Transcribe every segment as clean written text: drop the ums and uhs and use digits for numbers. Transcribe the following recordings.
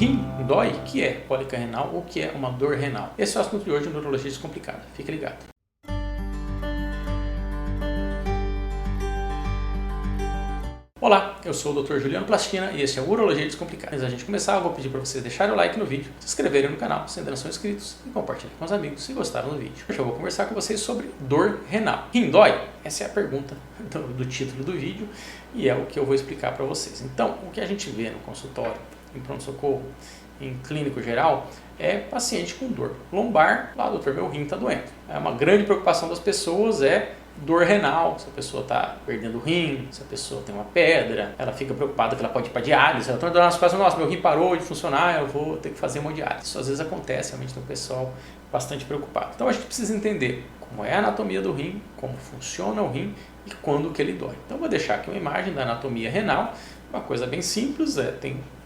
rim dói, o que é cólica renal ou o que é uma dor renal? Esse é o assunto de hoje no Neurologia Descomplicada. Fique ligado. Olá, eu sou o Dr. Juliano Plastina e esse é o Urologia Descomplicada. Antes da gente começar, eu vou pedir para vocês deixarem o like no vídeo, se inscreverem no canal se ainda não são inscritos e compartilhem com os amigos se gostaram do vídeo. Hoje eu vou conversar com vocês sobre dor renal. Rim dói? Essa é a pergunta do título do vídeo e é o que eu vou explicar para vocês. Então, o que a gente vê no consultório, em pronto-socorro, em clínico geral, é paciente com dor lombar. Lá, doutor, meu rim está doendo. Uma grande preocupação das pessoas é dor renal, se a pessoa está perdendo o rim, se a pessoa tem uma pedra, ela fica preocupada que ela pode ir para diálise, ela está dando nas costas, nossa, meu rim parou de funcionar, eu vou ter que fazer hemodiálise. Isso às vezes acontece, realmente tem um pessoal bastante preocupado. Então a gente precisa entender como é a anatomia do rim, como funciona o rim e quando que ele dói. Então eu vou deixar aqui uma imagem da anatomia renal, uma coisa bem simples,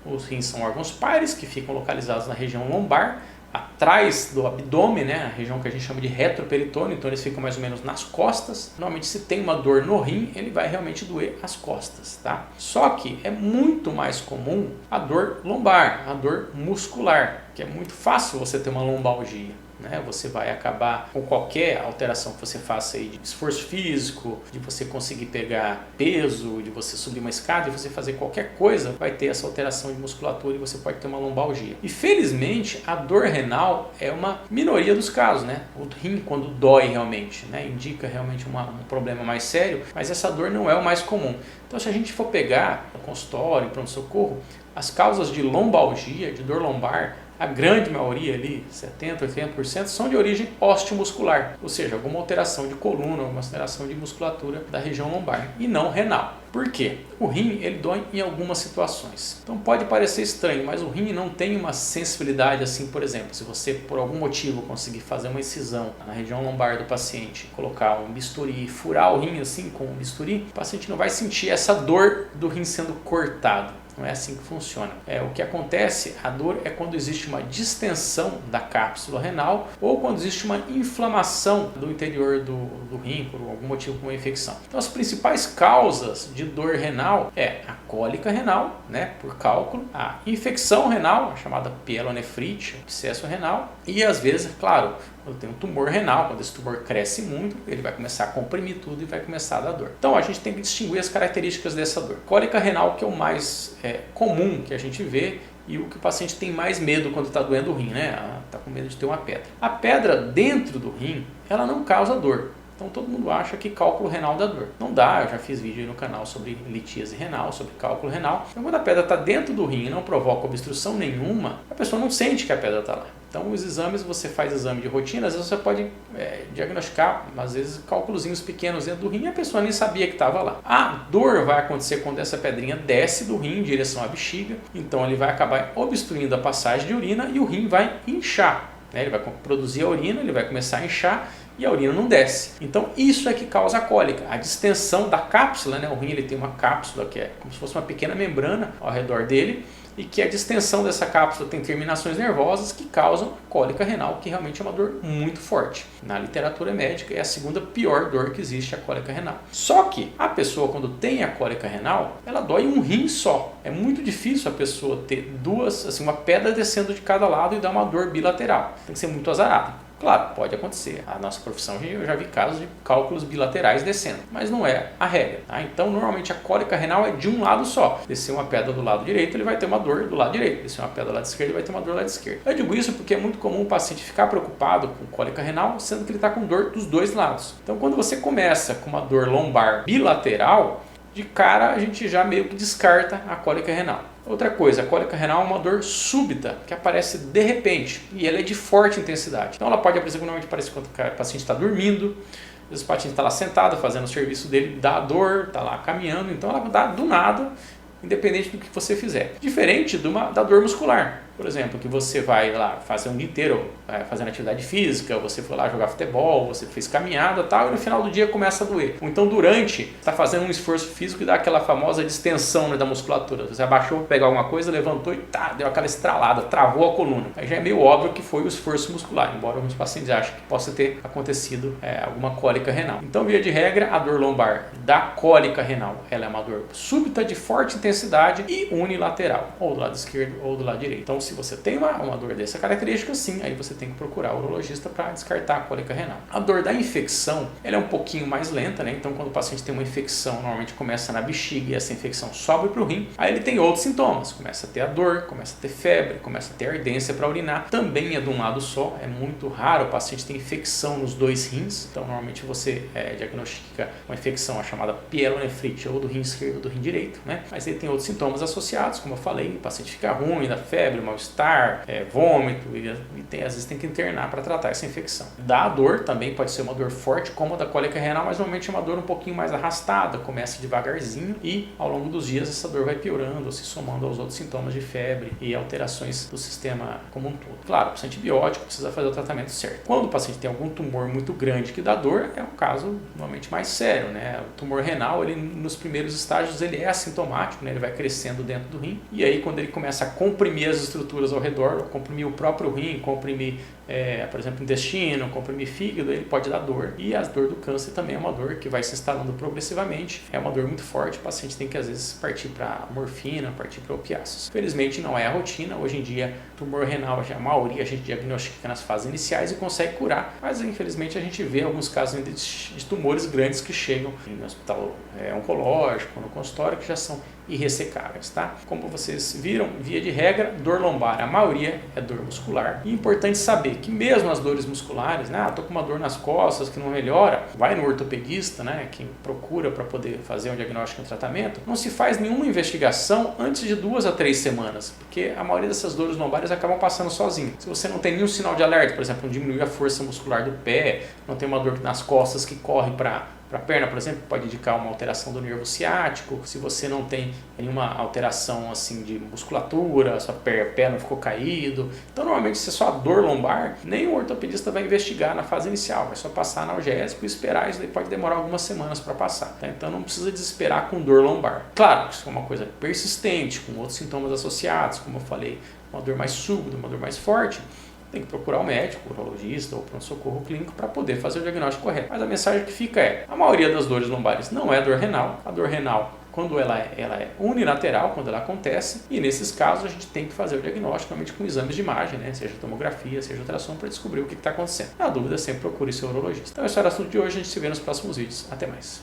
os rins são órgãos pares que ficam localizados na região lombar, atrás do abdômen, né, a região que a gente chama de retroperitônio, então eles ficam mais ou menos nas costas. Normalmente se tem uma dor no rim, ele vai realmente doer as costas, tá? Só que é muito mais comum a dor lombar, a dor muscular, que é muito fácil você ter uma lombalgia. Você vai acabar com qualquer alteração que você faça aí de esforço físico, de você conseguir pegar peso, de você subir uma escada, de você fazer qualquer coisa, vai ter essa alteração de musculatura e você pode ter uma lombalgia. E felizmente a dor renal é uma minoria dos casos, né? O rim quando dói realmente, indica realmente um problema mais sério, mas essa dor não é o mais comum. Então se a gente for pegar no consultório, pronto-socorro, as causas de lombalgia, de dor lombar, a grande maioria ali, 70%, 80%, são de origem osteomuscular, ou seja, alguma alteração de coluna, alguma alteração de musculatura da região lombar, e não renal. Por quê? O rim ele dói em algumas situações. Então pode parecer estranho, mas o rim não tem uma sensibilidade assim, por exemplo, se você por algum motivo conseguir fazer uma incisão na região lombar do paciente, colocar um bisturi, furar o rim assim com um bisturi, o paciente não vai sentir essa dor do rim sendo cortado. Não é assim que funciona. O que acontece, a dor é quando existe uma distensão da cápsula renal ou quando existe uma inflamação do interior do rim por algum motivo, como uma infecção. Então as principais causas de dor renal é a cólica renal, por cálculo, a infecção renal, a chamada pielonefrite, abscesso renal, e às vezes, claro, quando tem um tumor renal, quando esse tumor cresce muito, ele vai começar a comprimir tudo e vai começar a dar dor. Então a gente tem que distinguir as características dessa dor. Cólica renal, que é o mais comum que a gente vê e o que o paciente tem mais medo quando está doendo o rim, está com medo de ter uma pedra. A pedra dentro do rim, ela não causa dor. Então todo mundo acha que cálculo renal dá dor. Não dá, eu já fiz vídeo aí no canal sobre litíase renal, sobre cálculo renal. Então quando a pedra está dentro do rim e não provoca obstrução nenhuma, a pessoa não sente que a pedra está lá. Então os exames, você faz exame de rotina, às vezes você pode diagnosticar, às vezes, cálculozinhos pequenos dentro do rim e a pessoa nem sabia que estava lá. A dor vai acontecer quando essa pedrinha desce do rim em direção à bexiga, então ele vai acabar obstruindo a passagem de urina e o rim vai inchar. Ele vai produzir a urina, ele vai começar a inchar e a urina não desce. Então isso é que causa a cólica, a distensão da cápsula, o rim ele tem uma cápsula que é como se fosse uma pequena membrana ao redor dele e que a distensão dessa cápsula tem terminações nervosas que causam cólica renal, que realmente é uma dor muito forte. Na literatura médica é a segunda pior dor que existe, a cólica renal. Só que a pessoa quando tem a cólica renal, ela dói um rim só. É muito difícil a pessoa ter duas, assim, uma pedra descendo de cada lado e dar uma dor bilateral. Tem que ser muito azarado. Claro, pode acontecer. A nossa profissão, eu já vi casos de cálculos bilaterais descendo, mas não é a regra. Então, normalmente a cólica renal é de um lado só. Descer uma pedra do lado direito, ele vai ter uma dor do lado direito. Descer uma pedra do lado esquerdo, ele vai ter uma dor do lado esquerdo. Eu digo isso porque é muito comum o paciente ficar preocupado com cólica renal, sendo que ele está com dor dos dois lados. Então, quando você começa com uma dor lombar bilateral, de cara a gente já meio que descarta a cólica renal. Outra coisa, a cólica renal é uma dor súbita, que aparece de repente, e ela é de forte intensidade. Então ela pode aparecer normalmente quando o paciente está dormindo, às vezes o paciente está lá sentado fazendo o serviço dele, dá dor, está lá caminhando, então ela dá do nada, independente do que você fizer. Diferente da dor muscular. Por exemplo, que você vai lá fazer um dia inteiro fazendo atividade física, você foi lá jogar futebol, você fez caminhada e tal, e no final do dia começa a doer. Ou então durante, está fazendo um esforço físico e dá aquela famosa distensão da musculatura. Você abaixou para pegar alguma coisa, levantou e deu aquela estralada, travou a coluna. Aí já é meio óbvio que foi o esforço muscular, embora alguns pacientes achem que possa ter acontecido alguma cólica renal. Então, via de regra, a dor lombar da cólica renal, ela é uma dor súbita de forte intensidade e unilateral, ou do lado esquerdo ou do lado direito. Então, se você tem uma dor dessa característica, sim, aí você tem que procurar o urologista para descartar a cólica renal. A dor da infecção, ela é um pouquinho mais lenta, né? Então, quando o paciente tem uma infecção, normalmente começa na bexiga e essa infecção sobe para o rim, aí ele tem outros sintomas, começa a ter a dor, começa a ter febre, começa a ter ardência para urinar, também é de um lado só, é muito raro o paciente ter infecção nos dois rins, então normalmente você diagnostica uma infecção chamada pielonefrite, ou do rim esquerdo ou do rim direito, né? Mas ele tem outros sintomas associados, como eu falei, o paciente fica ruim, dá febre, mal-estar, vômito, e às vezes tem que internar para tratar essa infecção. Da dor também pode ser uma dor forte, como a da cólica renal, mas normalmente é uma dor um pouquinho mais arrastada, começa devagarzinho e ao longo dos dias essa dor vai piorando, se somando aos outros sintomas de febre e alterações do sistema como um todo. Claro, precisa de antibiótico, precisa fazer o tratamento certo. Quando o paciente tem algum tumor muito grande que dá dor, é um caso normalmente mais sério, né? O tumor renal, ele nos primeiros estágios, ele é assintomático, né? Ele vai crescendo dentro do rim, e aí quando ele começa a comprimir as estruturas ao redor, comprimir o próprio rim, comprimir, por exemplo, intestino, comprimir fígado, ele pode dar dor. E a dor do câncer também é uma dor que vai se instalando progressivamente, é uma dor muito forte, o paciente tem que às vezes partir para morfina, partir para opiáceos. Felizmente não é a rotina, hoje em dia tumor renal, a maioria a gente diagnostica nas fases iniciais e consegue curar, mas infelizmente a gente vê alguns casos de tumores grandes que chegam no hospital oncológico, no consultório, que já são irressecáveis, tá? Como vocês viram, via de regra, dor lombar, a maioria é dor muscular. E é importante saber que mesmo as dores musculares, né? Tô com uma dor nas costas que não melhora, vai no ortopedista, né? Quem procura para poder fazer um diagnóstico e um tratamento, não se faz nenhuma investigação antes de 2 a 3 semanas, porque a maioria dessas dores lombares acabam passando sozinho. Se você não tem nenhum sinal de alerta, por exemplo, diminuir a força muscular do pé, não tem uma dor nas costas que corre para a perna, por exemplo, pode indicar uma alteração do nervo ciático. Se você não tem nenhuma alteração assim de musculatura, sua pé não ficou caído, então normalmente se é só a dor lombar, nem o ortopedista vai investigar na fase inicial, vai só passar analgésico e esperar, isso daí pode demorar algumas semanas para passar, tá? Então não precisa desesperar com dor lombar. Claro, isso é uma coisa persistente, com outros sintomas associados, como eu falei, uma dor mais súbita, uma dor mais forte, tem que procurar o médico, o urologista ou pronto-socorro clínico para poder fazer o diagnóstico correto. Mas a mensagem que fica é, a maioria das dores lombares não é dor renal. A dor renal, quando ela é unilateral, quando ela acontece, e nesses casos a gente tem que fazer o diagnóstico, normalmente com exames de imagem, né? Seja tomografia, seja ultrassom, para descobrir o que está acontecendo. Na dúvida, sempre procure seu urologista. Então esse era o assunto de hoje, a gente se vê nos próximos vídeos. Até mais.